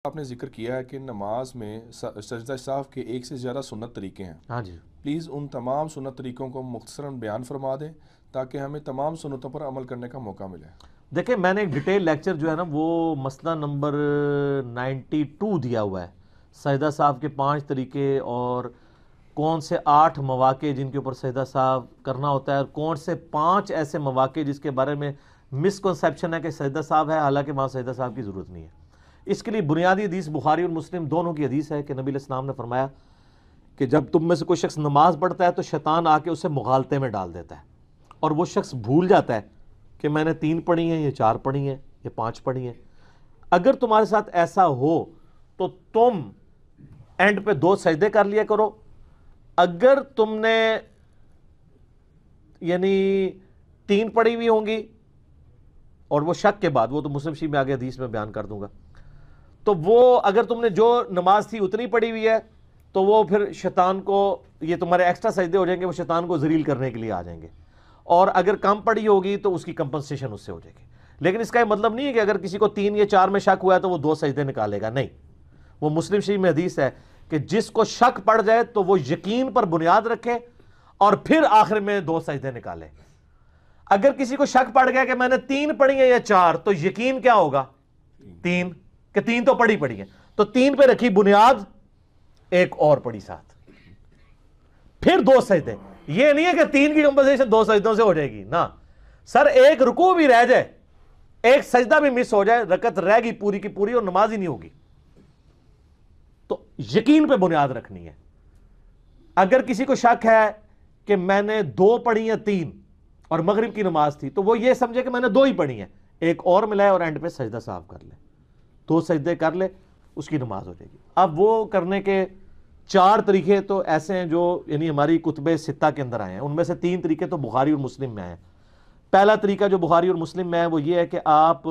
آپ نے ذکر کیا ہے کہ نماز میں سجدہ سہو کے ایک سے زیادہ سنت طریقے ہیں. ہاں جی، پلیز ان تمام سنت طریقوں کو مختصراً بیان فرما دیں تاکہ ہمیں تمام سنتوں پر عمل کرنے کا موقع ملے. دیکھیں میں نے ایک ڈیٹیل لیکچر جو ہے نا وہ مسئلہ نمبر 92 دیا ہوا ہے. سجدہ سہو کے 5 طریقے اور کون سے 8 مواقع جن کے اوپر سجدہ سہو کرنا ہوتا ہے، اور کون سے 5 ایسے مواقع جس کے بارے میں مسکنسیپشن ہے کہ سجدہ سہو ہے، حالانکہ وہاں سجدہ سہو کی ضرورت نہیں ہے. اس کے لیے بنیادی حدیث بخاری اور مسلم دونوں کی حدیث ہے کہ نبی علیہ السلام نے فرمایا کہ جب تم میں سے کوئی شخص نماز پڑھتا ہے تو شیطان آ کے اسے مغالطے میں ڈال دیتا ہے، اور وہ شخص بھول جاتا ہے کہ میں نے 3 پڑھی ہیں، یہ 4 پڑھی ہیں، یہ 5 پڑھی ہیں. اگر تمہارے ساتھ ایسا ہو تو تم اینڈ پہ 2 سجدے کر لیا کرو. اگر تم نے یعنی 3 پڑھی ہوئی ہوں گی اور وہ شک کے بعد، وہ تو مسلم شریف میں آگے حدیث میں بیان کر دوں گا، تو وہ اگر تم نے جو نماز تھی اتنی پڑھی ہوئی ہے تو وہ پھر شیطان کو، یہ تمہارے ایکسٹرا سجدے ہو جائیں گے، وہ شیطان کو ذلیل کرنے کے لیے آ جائیں گے. اور اگر کم پڑھی ہوگی تو اس کی کمپنسیشن اس سے ہو جائے گی. لیکن اس کا یہ مطلب نہیں ہے کہ اگر کسی کو 3 یا 4 میں شک ہوا ہے تو وہ 2 سجدے نکالے گا، نہیں. وہ مسلم شریف میں حدیث ہے کہ جس کو شک پڑ جائے تو وہ یقین پر بنیاد رکھے اور پھر آخر میں 2 سجدے نکالے. اگر کسی کو شک پڑ گیا کہ میں نے 3 پڑھی ہیں یا 4، تو یقین کیا ہوگا؟ 3، کہ 3 تو پڑھی ہے، تو 3 پہ رکھی بنیاد، ایک اور پڑھی ساتھ، پھر 2 سجدے. یہ نہیں ہے کہ 3 کی کمپنسیشن 2 سجدوں سے ہو جائے گی، نہ سر. ایک رکوع بھی رہ جائے، ایک سجدہ بھی مس ہو جائے، رکعت رہ گی پوری کی پوری اور نماز ہی نہیں ہوگی. تو یقین پہ بنیاد رکھنی ہے. اگر کسی کو شک ہے کہ میں نے 2 پڑھی یا 3 اور مغرب کی نماز تھی، تو وہ یہ سمجھے کہ میں نے 2 ہی پڑھی ہیں، ایک اور ملائے اور اینڈ پہ سجدہ سہو کر لے، 2 سجدے کر لے، اس کی نماز ہو جائے گی. اب وہ کرنے کے 4 طریقے تو ایسے ہیں جو یعنی ہماری کتب 6 کے اندر آئے ہیں. ان میں سے 3 طریقے تو بخاری اور مسلم میں آئے ہیں. پہلا طریقہ جو بخاری اور مسلم میں ہے وہ یہ ہے کہ آپ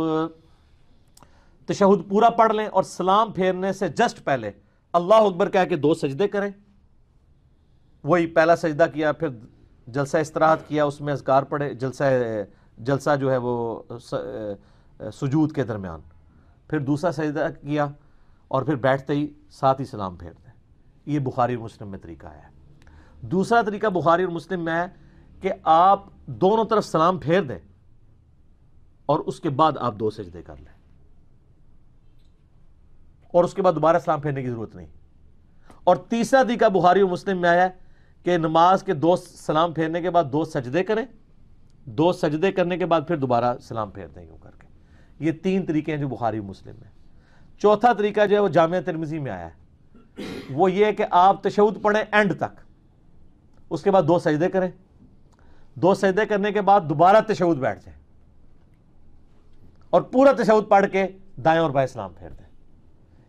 تشہد پورا پڑھ لیں اور سلام پھیرنے سے جسٹ پہلے اللہ اکبر کہہ کے 2 سجدے کریں. وہی پہلا سجدہ کیا، پھر جلسہ استراحت کیا، اس میں اذکار پڑھے، جلسہ جو ہے وہ سجود کے درمیان، پھر دوسرا سجدہ کیا اور پھر بیٹھتے ہی ساتھ ہی سلام پھیر دیں. یہ بخاری اور مسلم میں طریقہ ہے. دوسرا طریقہ بخاری اور مسلم میں ہے کہ آپ دونوں طرف سلام پھیر دیں اور اس کے بعد آپ 2 سجدے کر لیں، اور اس کے بعد دوبارہ سلام پھیرنے کی ضرورت نہیں. اور تیسرا طریقہ بخاری اور مسلم میں آیا ہے کہ نماز کے 2 سلام پھیرنے کے بعد 2 سجدے کریں، 2 سجدے کرنے کے بعد پھر دوبارہ سلام پھیر دیں یوں کر کے. یہ 3 طریقے ہیں جو بخاری اور مسلم میں. چوتھا طریقہ جو ہے وہ جامعہ ترمذی میں آیا ہے، وہ یہ کہ آپ تشہد پڑھیں اینڈ تک، اس کے بعد 2 سجدے کریں، 2 سجدے کرنے کے بعد دوبارہ تشہد بیٹھ جائیں اور پورا تشہد پڑھ کے دائیں اور بائیں سلام پھیر دیں.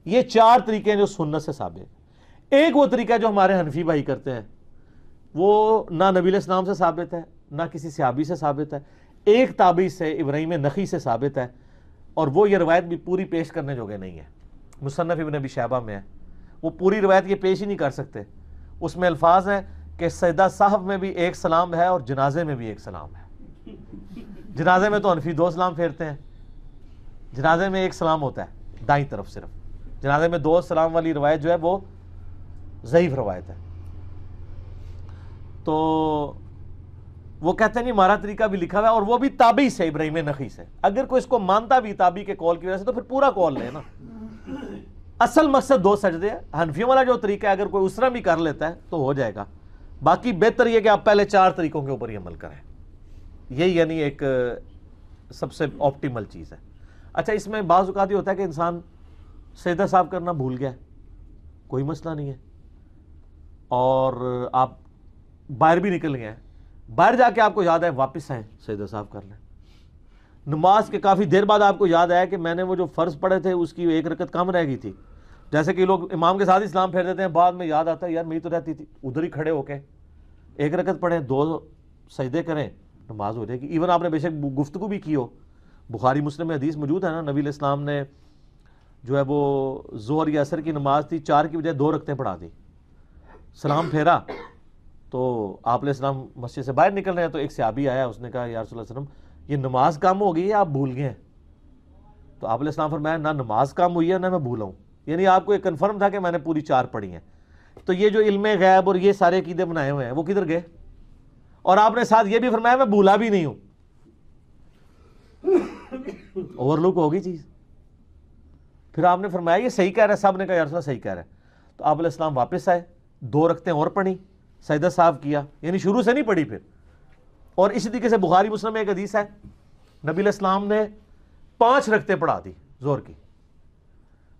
یہ 4 طریقے ہیں جو سنت سے ثابت. ایک وہ طریقہ جو ہمارے حنفی بھائی کرتے ہیں، وہ نہ نبی علیہ السلام سے ثابت ہے، نہ کسی صحابی سے ثابت ہے، ایک تابعی سے ابراہیم نخعی سے ثابت ہے، اور وہ یہ روایت بھی پوری پیش کرنے جوگے نہیں ہے. مصنف ابن ابی شیبہ میں ہے، وہ پوری روایت یہ پیش ہی نہیں کر سکتے. اس میں الفاظ ہیں کہ سجدہ سہو میں بھی ایک سلام ہے اور جنازے میں بھی ایک سلام ہے. جنازے میں تو حنفی 2 سلام پھیرتے ہیں، جنازے میں ایک سلام ہوتا ہے دائیں طرف صرف. جنازے میں 2 سلام والی روایت جو ہے وہ ضعیف روایت ہے. تو وہ کہتے ہیں نہیں، ہمارا طریقہ بھی لکھا ہوا ہے، اور وہ بھی تابعی سے، ابراہیم نخعی سے. اگر کوئی اس کو مانتا بھی تابعی کے قول کی وجہ سے تو پھر پورا قول لے نا. اصل مقصد 2 سجدے ہے. حنفیوں والا جو طریقہ ہے اگر کوئی اس طرح بھی کر لیتا ہے تو ہو جائے گا. باقی بہتر یہ کہ آپ پہلے 4 طریقوں کے اوپر ہی عمل کریں. یہی یعنی ایک سب سے آپٹیمل چیز ہے. اچھا، اس میں بعض اوقات یہ ہوتا ہے کہ انسان سجدہ سہو کرنا بھول گیا، کوئی مسئلہ نہیں ہے، اور آپ باہر بھی نکل گئے ہیں، باہر جا کے آپ کو یاد ہے، واپس آئیں سجدہ سہو کر لیں. نماز کے کافی دیر بعد آپ کو یاد آیا کہ میں نے وہ جو فرض پڑھے تھے اس کی 1 رکعت کم رہ گئی تھی. جیسے کہ لوگ امام کے ساتھ ہی سلام پھیر دیتے ہیں، بعد میں یاد آتا ہے یار میری تو رہتی تھی. ادھر ہی کھڑے ہو کے 1 رکعت پڑھیں، 2 سجدے کریں، نماز ہو جائے گی. ایون آپ نے بے شک گفتگو بھی کی ہو، بخاری مسلم میں حدیث موجود ہے نا، نبی علیہ السلام نے جو ہے وہ ظہر یا عصر کی نماز تھی، 4 کی بجائے 2 رکعتیں پڑھا دی. سلام پھیرا تو آپ علیہ السلام مسجد سے باہر نکل رہے ہیں، تو ایک صحابی آیا، اس نے کہا یا رسول اللہ علیہ وسلم یہ نماز کم ہو گئی ہے، آپ بھول گئے ہیں. تو آپ علیہ السلام فرمایا نہ نماز کم ہوئی ہے نہ میں بھولا ہوں، یعنی آپ کو ایک کنفرم تھا کہ میں نے پوری 4 پڑھی ہیں. تو یہ جو علم غیب اور یہ سارے عقیدے بنائے ہوئے ہیں وہ کدھر گئے؟ اور آپ نے ساتھ یہ بھی فرمایا میں بھولا بھی نہیں ہوں. اوور لک ہوگی چیز. پھر آپ نے فرمایا یہ صحیح کہہ رہا ہے. سب نے کہا یا رسول اللہ صحیح کہہ رہا ہے. تو آپ علیہ السلام واپس آئے, 2 رکعتیں اور پڑھی, سجدہ صاحب کیا, یعنی شروع سے نہیں پڑھی پھر. اور اسی طریقے سے بخاری مسلم میں ایک حدیث ہے, نبی علیہ السلام نے 5 رکعتیں پڑھا دی زور کی.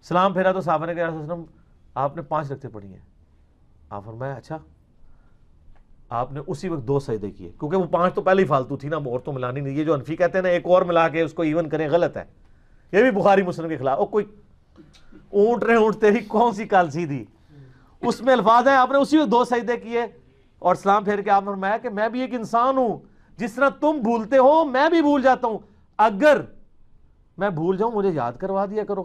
سلام پھیرا تو صحابہ نے کہا رسول اللہ آپ نے 5 رکعتیں پڑھی ہیں. آپ فرمایا اچھا. آپ نے اسی وقت 2 سجدے کیے, کیونکہ وہ 5 تو پہلے ہی فالتو تھی نا, اور تو ملانی نہیں. یہ جو حنفی کہتے ہیں نا ایک اور ملا کے اس کو ایون کریں, غلط ہے. یہ بھی بخاری مسلم کے خلاف. اور کوئی اونٹ رہے اونٹ تیری کون سی کالسی دی, اس میں الفاظ ہیں. آپ نے اسی وقت 2 سجدے کیے اور سلام پھیر کے آپ نے فرمایا کہ میں بھی ایک انسان ہوں, جس طرح تم بھولتے ہو میں بھی بھول جاتا ہوں. اگر میں بھول جاؤں مجھے یاد کروا دیا کرو.